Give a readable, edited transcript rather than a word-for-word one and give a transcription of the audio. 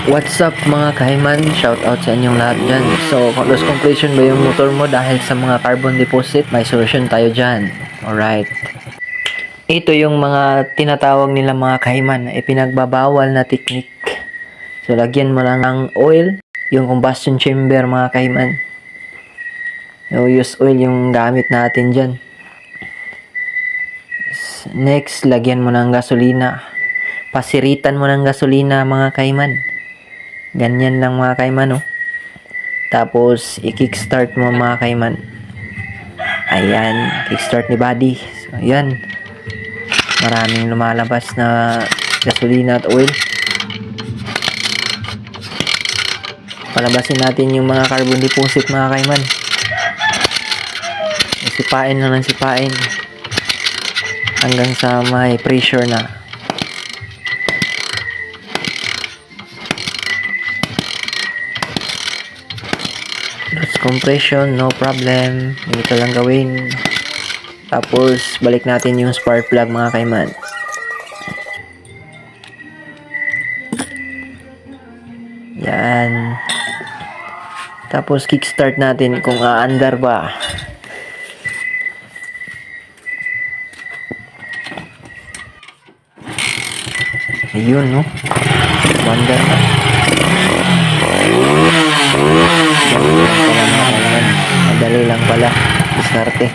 What's up mga kahiman? Shout out sa inyong lahat dyan. So, kung loss compression ba yung motor mo dahil sa mga carbon deposit, may solusyon tayo dyan. Alright. Ito yung mga tinatawag nila mga kahiman na ipinagbabawal na technique. So, lagyan mo lang ng oil, yung combustion chamber mga kahiman. So, use oil yung gamit natin dyan. Next, lagyan mo ng gasolina. Pasiritan mo ng gasolina mga kahiman. Ganyan lang mga kaiman, oh. Tapos, i-kickstart mo mga kaiman. Ayan, kickstart ni body. So, ayan. Maraming lumalabas na gasolina at oil. Palabasin natin yung mga carbon deposit mga kaiman. Sipain lang ng sipain. Hanggang sa may pressure na. Loss compression, no problem. Ganito lang gawin. Tapos, balik natin yung spark plug mga kaiman. Yan. Tapos, kickstart natin kung aandar ba. Ayun, no? Aandar na. Madali lang pala. Diskarte.